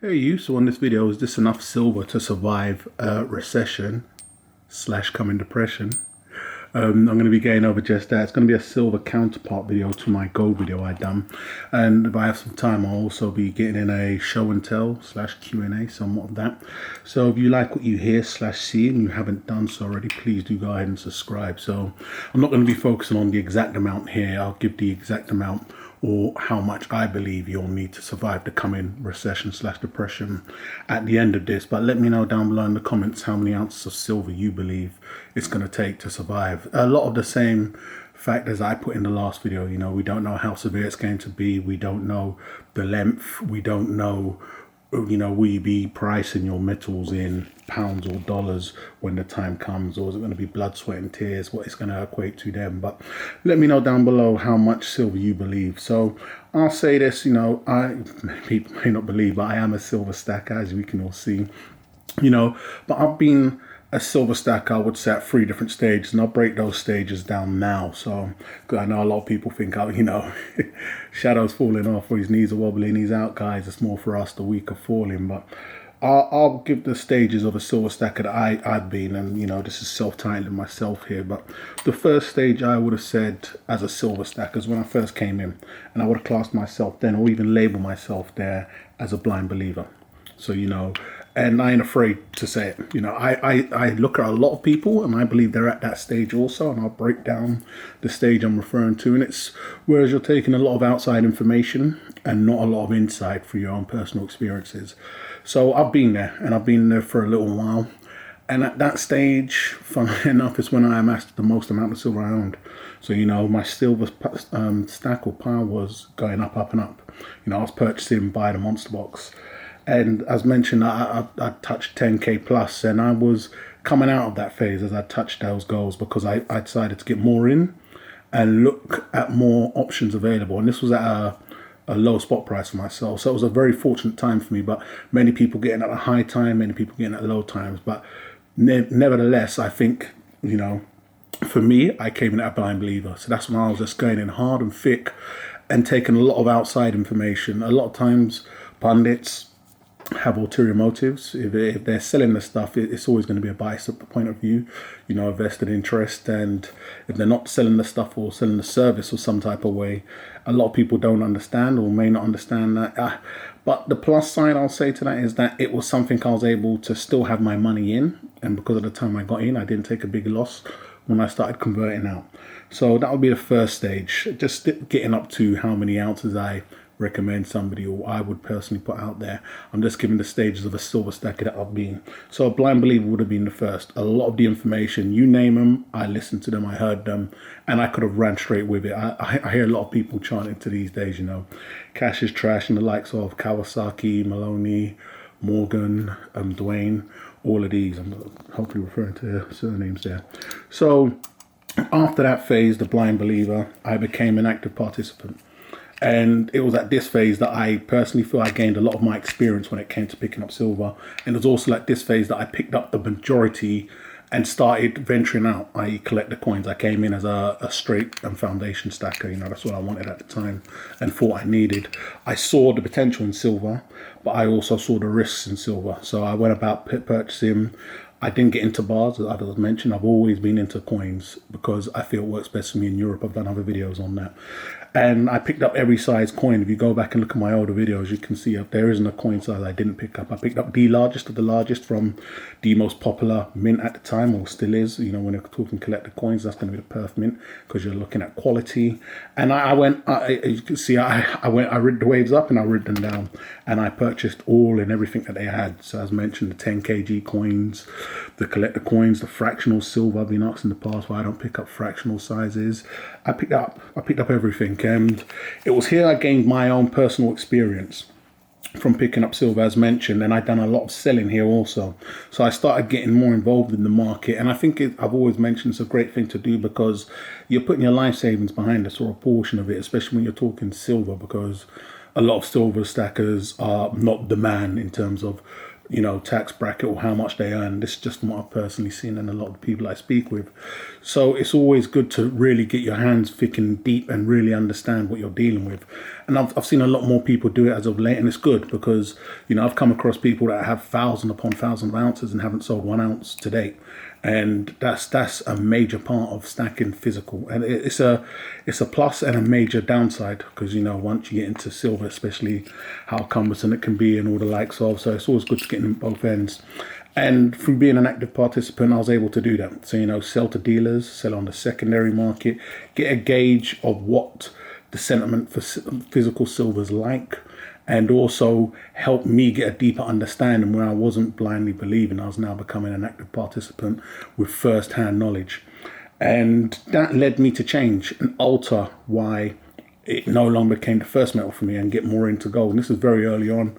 Hey you, so on this video, is this enough silver to survive a recession slash coming depression? I'm going to be going over just that. It's going to be a silver counterpart video to my gold video I done. And if I have some time, I'll also be getting in a show and tell slash Q&A, somewhat of that. So if you like what you hear slash see and you haven't done so already, please do go ahead and subscribe. So I'm not going to be focusing on the exact amount here. I'll give the exact amount or how much I believe you'll need to survive the coming recession slash depression at the end of this. But let me know down below in the comments how many ounces of silver you believe it's going to take to survive. A lot of the same factors I put in the last video. You know, we don't know how severe it's going to be. We don't know the length. We don't know, you know, will you be pricing your metals in pounds or dollars when the time comes, or is it going to be blood, sweat and tears, what it's going to equate to them? But let me know down below how much silver you believe. So I'll say this, you know, people may not believe, but I am a silver stacker, as we can all see, you know, but I've been a silver stacker, I would say, at 3 different stages, and I'll break those stages down now. So, because I know a lot of people think, oh, you know, Shadow's falling off or his knees are wobbling, he's out, guys. It's more for us, the weak are falling. But I'll give the stages of a silver stacker that I've been, and you know, this is self-titling myself here. But the first stage I would have said as a silver stacker is when I first came in, and I would have classed myself then, or even labeled myself there, as a blind believer. So, you know, and I ain't afraid to say it. You know, I look at a lot of people and I believe they're at that stage also, and I'll break down the stage I'm referring to. And it's whereas you're taking a lot of outside information and not a lot of insight for your own personal experiences. So I've been there, and I've been there for a little while. And at that stage, funnily enough, is when I amassed the most amount of silver I owned. So, you know, my silver stack or pile was going up, up and up. You know, I was purchasing by the monster box. And as mentioned, I touched 10k plus, and I was coming out of that phase as I touched those goals, because I decided to get more in and look at more options available. And this was at a low spot price for myself. So it was a very fortunate time for me, but many people getting at a high time, many people getting at low times. But nevertheless, I think, you know, for me, I came in at a blind believer. So that's when I was just going in hard and thick and taking a lot of outside information. A lot of times pundits have ulterior motives. If they're selling the stuff, it's always going to be a biased point of view, you know, a vested interest. And if they're not selling the stuff or selling the service or some type of way, a lot of people don't understand or may not understand that. But the plus side I'll say to that is that it was something I was able to still have my money in, and because of the time I got in, I didn't take a big loss when I started converting out. So that would be the first stage, just getting up to how many ounces I recommend somebody, or I would personally put out there. I'm just giving the stages of a silver stacker that I've been. So a blind believer would have been the first. A lot of the information, you name them, I listened to them, I heard them, and I could have ran straight with it. I hear a lot of people chanting to these days, you know, cash is trash, and the likes of Kawasaki, Maloney, Morgan, Dwayne, all of these. I'm hopefully referring to their surnames there. So after that phase, the blind believer, I became an active participant. And it was at this phase that I personally feel I gained a lot of my experience when it came to picking up silver. And it was also at this phase that I picked up the majority and started venturing out, i.e. collect the coins. I came in as a straight and foundation stacker. You know, that's what I wanted at the time and thought I needed. I saw the potential in silver, but I also saw the risks in silver. So I went about purchasing. I didn't get into bars, as I mentioned. I've always been into coins because I feel it works best for me in Europe. I've done other videos on that. And I picked up every size coin. If you go back and look at my older videos, you can see there isn't a coin size I didn't pick up. I picked up the largest of the largest from the most popular mint at the time, or still is. You know, when you're talking collector coins, that's going to be the Perth mint, because you're looking at quality. And you can see, I rid the waves up and I rid them down. And I purchased all and everything that they had. So as mentioned, the 10 kg coins, the collector coins, the fractional silver. I've been asked in the past why I don't pick up fractional sizes. I picked up everything. And it was here I gained my own personal experience from picking up silver, as mentioned, and I'd done a lot of selling here also. So I started getting more involved in the market, and I think I've always mentioned it's a great thing to do, because you're putting your life savings behind this, or a portion of it, especially when you're talking silver, because a lot of silver stackers are not the man in terms of tax bracket or how much they earn. This is just what I've personally seen and a lot of the people I speak with. So it's always good to really get your hands thick and deep and really understand what you're dealing with. And I've seen a lot more people do it as of late, and it's good because, I've come across people that have 1,000 upon 1,000 of ounces and haven't sold 1 ounce to date. And that's a major part of stacking physical, and it's a plus and a major downside because once you get into silver, especially how cumbersome it can be and all the likes of, so it's always good to get in both ends. And through being an active participant, I was able to do that. So sell to dealers, sell on the secondary market, get a gauge of what the sentiment for physical silver is like, and also help me get a deeper understanding where I wasn't blindly believing. I was now becoming an active participant with first-hand knowledge. And that led me to change and alter why it no longer became the first metal for me and get more into gold. And this is very early on.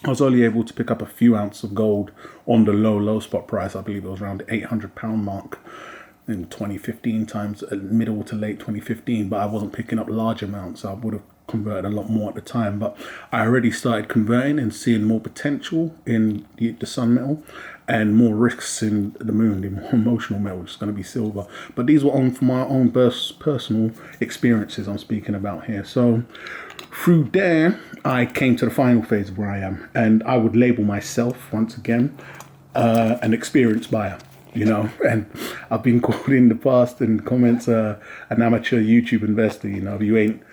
I was only able to pick up a few ounces of gold on the low spot price. I believe it was around the £800 mark in 2015 times, middle to late 2015, but I wasn't picking up large amounts. I would have converted a lot more at the time, but I already started converting and seeing more potential in the sun metal and more risks in the moon, the more emotional metal, which is going to be silver. But these were from my own personal experiences I'm speaking about here. So through there, I came to the final phase of where I am, and I would label myself once again an experienced buyer. And I've been called in the past in comments an amateur YouTube investor. You ain't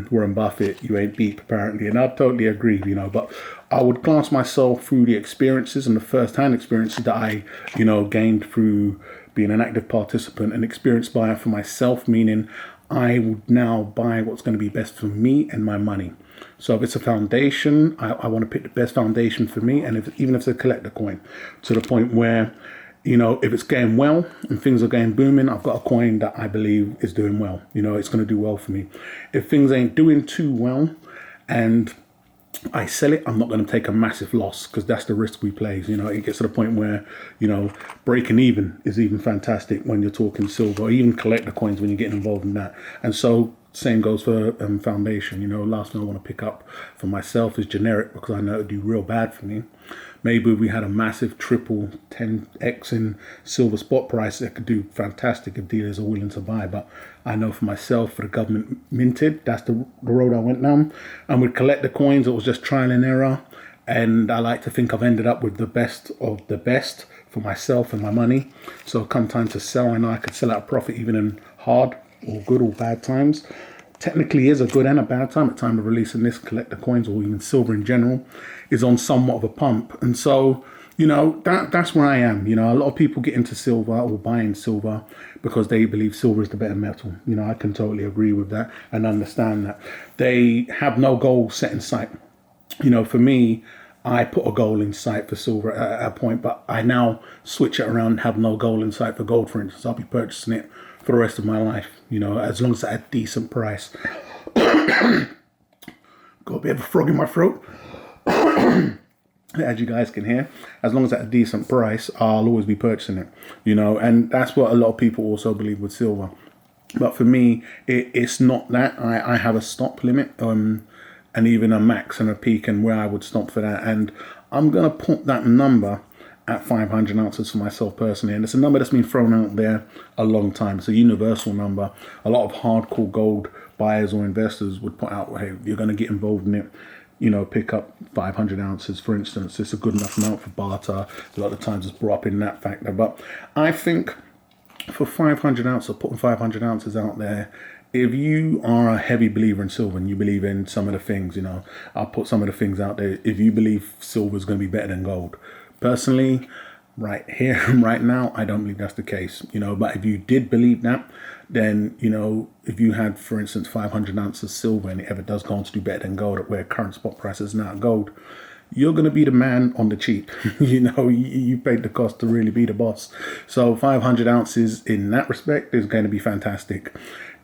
Warren Buffett, you ain't deep apparently, and I totally agree. But I would class myself through the experiences and the first-hand experiences that I gained through being an active participant and experienced buyer for myself, meaning I would now buy what's going to be best for me and my money. So if it's a foundation, I want to pick the best foundation for me, and even if it's a collector coin, to the point where if it's going well and things are going booming, I've got a coin that I believe is doing well. It's going to do well for me. If things ain't doing too well and I sell it, I'm not going to take a massive loss because that's the risk we play. It gets to the point where, breaking even is even fantastic when you're talking silver, or even collector coins when you're getting involved in that. And so same goes for foundation. Last thing I want to pick up for myself is generic because I know it would do real bad for me. Maybe we had a massive triple 10x in silver spot price, it could do fantastic if dealers are willing to buy. But I know for myself, for the government minted, that's the road I went down. And with collector coins, it was just trial and error. And I like to think I've ended up with the best of the best for myself and my money. So come time to sell, I know I could sell at a profit even in hard or good or bad times. Technically is a good and a bad time. At time of releasing this, collector coins or even silver in general is on somewhat of a pump. And so, that's where I am. A lot of people get into silver or buying silver because they believe silver is the better metal. I can totally agree with that and understand that. They have no goal set in sight. For me, I put a goal in sight for silver at a point, but I now switch it around and have no goal in sight for gold, for instance. I'll be purchasing it for the rest of my life, as long as it's at a decent price. Got a bit of a frog in my throat. As you guys can hear, as long as at a decent price, I'll always be purchasing it, and that's what a lot of people also believe with silver. But for me, it's not that. I have a stop limit, and even a max and a peak and where I would stop for that. And I'm going to put that number at 500 ounces for myself personally, and it's a number that's been thrown out there a long time. It's a universal number. A lot of hardcore gold buyers or investors would put out, hey, you're going to get involved in it, pick up 500 ounces, for instance. It's a good enough amount for barter. A lot of times it's brought up in that factor. But I think for 500 ounces, putting 500 ounces out there, if you are a heavy believer in silver and you believe in some of the things, I'll put some of the things out there. If you believe silver is going to be better than gold, personally, right here, right now, I don't believe that's the case, but if you did believe that, then, if you had, for instance, 500 ounces silver and it ever does go on to do better than gold at where current spot price is now gold, you're going to be the man on the cheap. You paid the cost to really be the boss. So 500 ounces in that respect is going to be fantastic.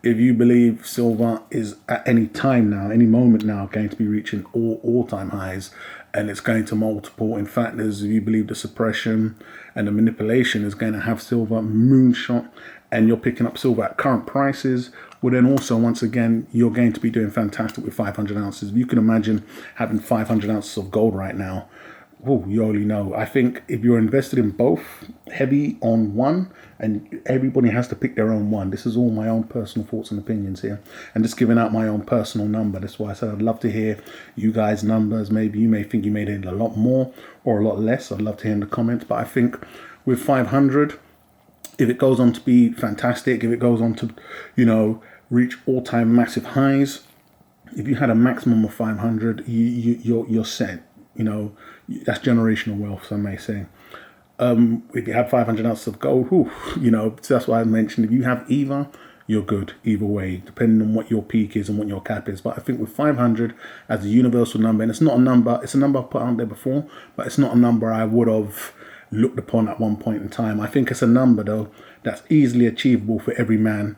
If you believe silver is at any time now, any moment now, going to be reaching all-time highs, and it's going to multiple in factors, if you believe the suppression and the manipulation is going to have silver moonshot, and you're picking up silver at current prices, well then also, once again, you're going to be doing fantastic with 500 ounces. You can imagine having 500 ounces of gold right now. Oh, you only know. I think if you're invested in both, heavy on one, and everybody has to pick their own one. This is all my own personal thoughts and opinions here, and just giving out my own personal number. That's why I said I'd love to hear you guys' numbers. Maybe you may think you made it a lot more or a lot less. I'd love to hear in the comments. But I think with 500, if it goes on to be fantastic, if it goes on to, reach all-time massive highs, if you had a maximum of 500, you're set. That's generational wealth, some may say. If you have 500 ounces of gold, so that's why I mentioned, if you have either, you're good either way, depending on what your peak is and what your cap is. But I think with 500 as a universal number, and it's not a number, it's a number I've put out there before, but it's not a number I would have looked upon at one point in time. I think it's a number, though, that's easily achievable for every man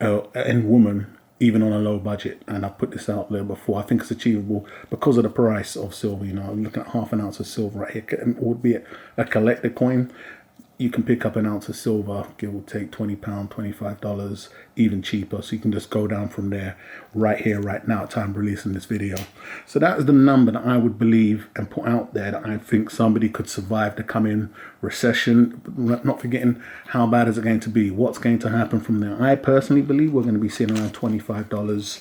and woman, even on a low budget. And I've put this out there before. I think it's achievable because of the price of silver. I'm looking at half an ounce of silver right here. Albeit a collector coin, you can pick up an ounce of silver, give or take £20, $25, even cheaper. So you can just go down from there right here, right now, at time of releasing this video. So that is the number that I would believe and put out there that I think somebody could survive the coming recession. Not forgetting how bad is it going to be, what's going to happen from there. I personally believe we're going to be seeing around $25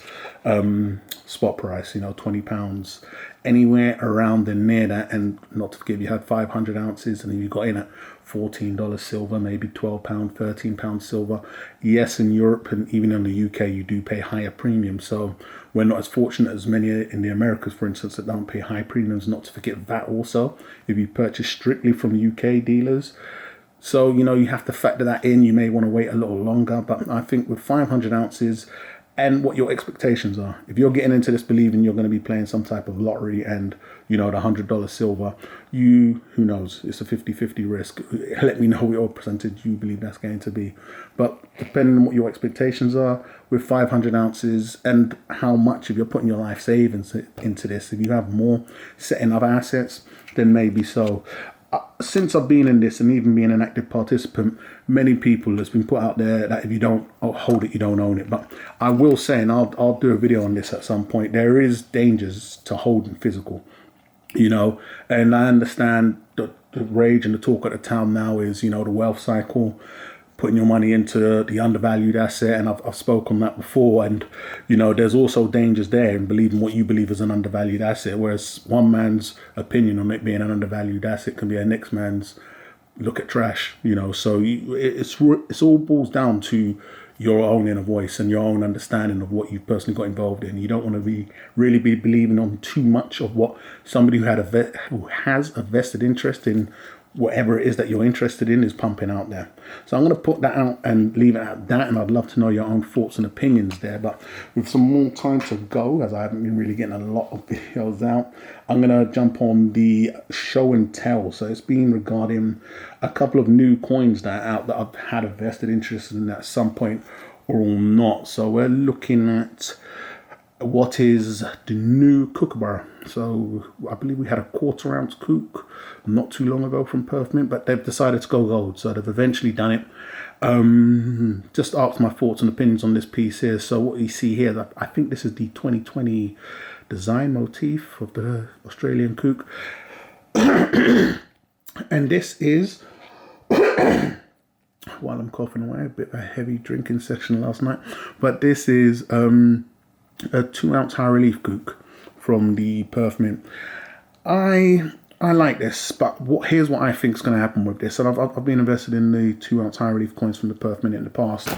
spot price, £20, anywhere around and near that. And not to forget, you had 500 ounces and then you got in at $14 silver, maybe £12, £13 silver. Yes, in Europe and even in the UK, you do pay higher premiums. So we're not as fortunate as many in the Americas, for instance, that don't pay high premiums. Not to forget that also, if you purchase strictly from UK dealers. So, you have to factor that in. You may want to wait a little longer. But I think with 500 ounces, and what your expectations are. If you're getting into this believing you're going to be playing some type of lottery and, the $100 silver, who knows? It's a 50-50 risk. Let me know what percentage you believe that's going to be. But depending on what your expectations are with 500 ounces and how much, if you're putting your life savings into this, if you have more setting up assets, then maybe so. Since I've been in this and even being an active participant, many people, has been put out there that if you don't hold it, you don't own it. But I will say, and I'll do a video on this at some point, there is dangers to holding physical, and I understand the rage and the talk at the town now is, the wealth cycle, putting your money into the undervalued asset, and I've spoken on that before. And there's also dangers there in believing what you believe is an undervalued asset, whereas one man's opinion on it being an undervalued asset can be a next man's look at trash. So it's all boils down to your own inner voice and your own understanding of what you've personally got involved in. You don't want to be believing on too much of what somebody who has a vested interest in whatever it is that you're interested in is pumping out there. So I'm going to put that out and leave it at that, and I'd love to know your own thoughts and opinions there. But with some more time to go, as I haven't been really getting a lot of videos out, I'm going to jump on the show and tell. So it's been regarding a couple of new coins that are out that I've had a vested interest in at some point or not. So we're looking at what is the new kookaburra. So I believe we had a 1/4 ounce kook not too long ago from Perth Mint, but they've decided to go gold, so they've eventually done it. Just asked my thoughts and opinions on this piece here. So what you see here, I think this is the 2020 design motif of the Australian kook. And this is, while I'm coughing away, a bit of a heavy drinking session last night, but this is a 2 ounce high relief kook from the Perth Mint. I like this, but here's what I think is going to happen with this. And I've been invested in the 2 ounce high relief coins from the Perth Mint in the past.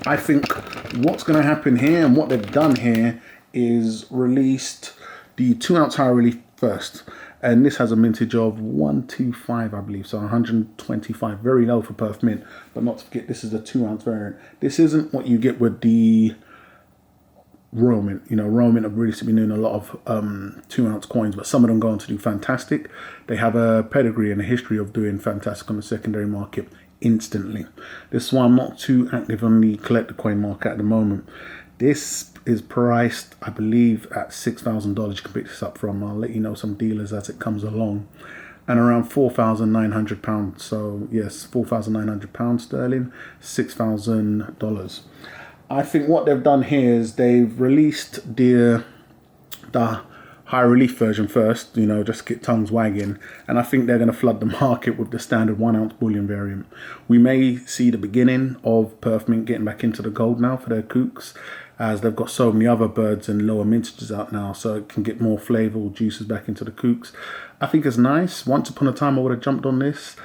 I think what's going to happen here and what they've done here is released the 2 ounce high relief first. And this has a mintage of 125, I believe, so 125, very low for Perth Mint. But not to forget, this is a 2 ounce variant. This isn't what you get with the Royal Mint. Royal Mint have really been doing a lot of 2 ounce coins, but some of them go on to do fantastic. They have a pedigree and a history of doing fantastic on the secondary market instantly. This is why I'm not too active on the collector coin market at the moment. This is priced, I believe, at $6,000. You can pick this up from. I'll let you know some dealers as it comes along. And around £4,900. So yes, £4,900 sterling, $6,000. I think what they've done here is they've released the high relief version first, you know, just get tongues wagging, and I think they're going to flood the market with the standard 1 ounce bullion variant. We may see the beginning of Perth Mint getting back into the gold now for their kooks, as they've got so many other birds and lower mintages out now, so it can get more flavorful juices back into the kooks. I think it's nice. Once upon a time I would have jumped on this.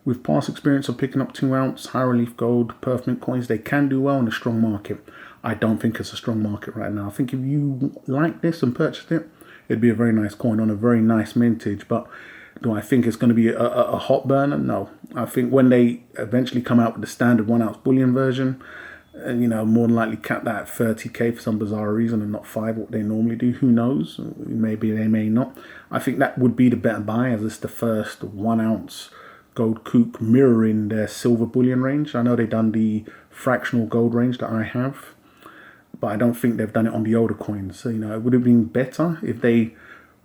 With past experience of picking up 2 ounce high relief gold Perth Mint coins, they can do well in a strong market. I don't think it's a strong market right now. I think if you like this and purchased it, it'd be a very nice coin on a very nice mintage. But do I think it's going to be a hot burner? No. I think when they eventually come out with the standard 1 ounce bullion version, you know, more than likely cap that at 30k for some bizarre reason and not 5, what they normally do. Who knows? Maybe they may not. I think that would be the better buy, as it's the first 1 ounce gold kook mirroring their silver bullion range. I know they've done the fractional gold range that I have, but I don't think they've done it on the older coins. So, you know, it would have been better if they,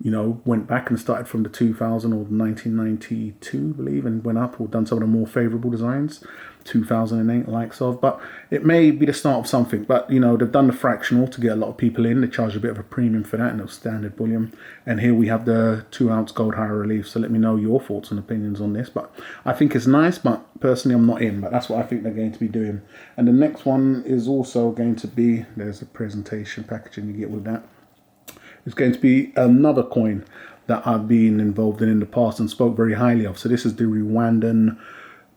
you know, went back and started from the 2000 or 1992, I believe, and went up or done some of the more favorable designs, 2008 likes of. But it may be the start of something. But, you know, they've done the fractional to get a lot of people in. They charge a bit of a premium for that, and it was standard bullion. And here we have the 2 ounce gold high relief. So let me know your thoughts and opinions on this. But I think it's nice, but personally I'm not in. But that's what I think they're going to be doing. And the next one is also going to be, there's a presentation packaging you get with that. It's going to be another coin that I've been involved in the past and spoke very highly of. So this is the Rwandan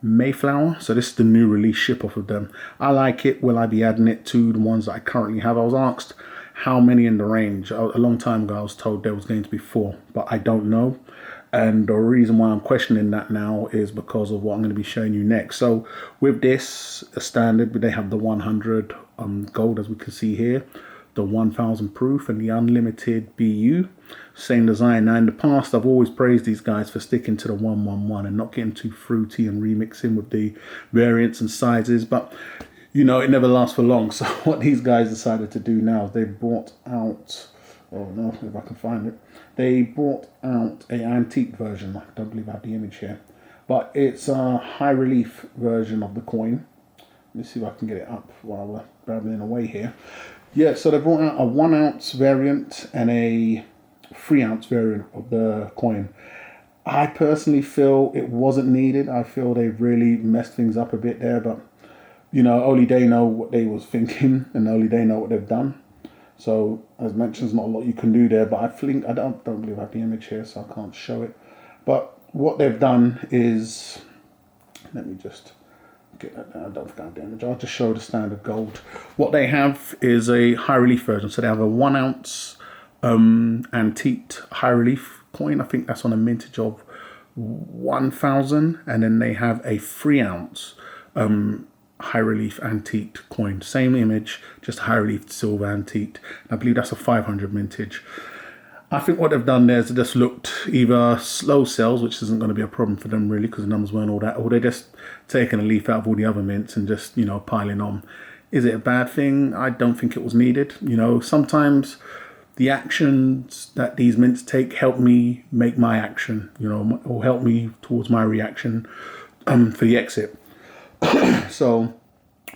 Mayflower. So this is the new release ship off of them. I like it. Will I be adding it to the ones that I currently have? I was asked how many in the range. A long time ago I was told there was going to be 4, but I don't know. And the reason why I'm questioning that now is because of what I'm going to be showing you next. So with this, a standard, they have the 100 gold, as we can see here, the 1000 proof and the unlimited BU, same design. Now in the past I've always praised these guys for sticking to the 111 and not getting too fruity and remixing with the variants and sizes, but you know, it never lasts for long. So what these guys decided to do now is they brought out, oh no, if I can find it, they brought out an antique version. I don't believe I have the image here, but it's a high relief version of the coin. Let me see if I can get it up while we're babbling away here. Yeah, so they brought out a 1 ounce variant and a 3 ounce variant of the coin. I personally feel it wasn't needed. I feel they've really messed things up a bit there, but you know, only they know what they was thinking and only they know what they've done. So as mentioned, there's not a lot you can do there, but I think, I don't believe I have the image here, so I can't show it. But what they've done is, let me just get that down. I don't think I have the image. I'll just show the standard gold. What they have is a high relief version. So they have a 1 ounce antique high relief coin. I think that's on a mintage of 1000. And then they have a 3 ounce high relief antique coin. Same image, just high relief silver antique. I believe that's a 500 mintage. I think what they've done there is they just looked either slow sales, which isn't going to be a problem for them really because the numbers weren't all that, or they're just taking a leaf out of all the other mints and just, you know, piling on. Is it a bad thing? I don't think it was needed. You know, sometimes the actions that these mints take help me make my action, you know, or help me towards my reaction for the exit. So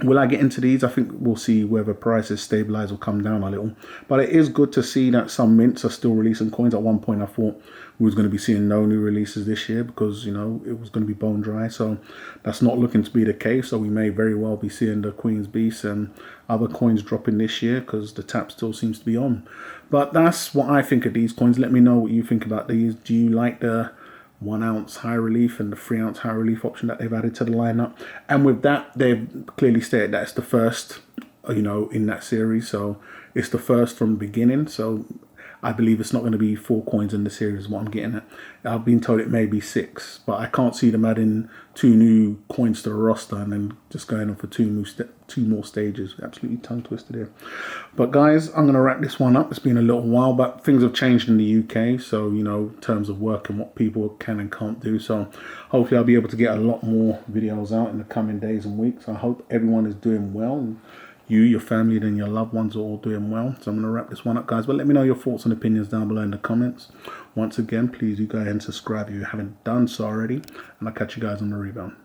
will I get into these? I think we'll see whether prices stabilize or come down a little. But it is good to see that some mints are still releasing coins. At one point I thought we was going to be seeing no new releases this year because, you know, it was going to be bone dry. So that's not looking to be the case. So we may very well be seeing the Queen's Beast and other coins dropping this year because the tap still seems to be on. But that's what I think of these coins. Let me know what you think about these. Do you like the 1 ounce high relief and the 3 ounce high relief option that they've added to the lineup? And with that, they've clearly stated that it's the first, you know, in that series. So it's the first from the beginning. So I believe it's not going to be 4 coins in the series, what I'm getting at. I've been told it may be 6, but I can't see them adding 2 new coins to the roster and then just going on for 2 more stages. Absolutely tongue twisted here. But guys, I'm going to wrap this one up. It's been a little while, but things have changed in the UK. So, you know, in terms of work and what people can and can't do. So hopefully I'll be able to get a lot more videos out in the coming days and weeks. I hope everyone is doing well. And you, your family, and your loved ones are all doing well. So I'm going to wrap this one up, guys. But let me know your thoughts and opinions down below in the comments. Once again, please do go ahead and subscribe if you haven't done so already. And I'll catch you guys on the rebound.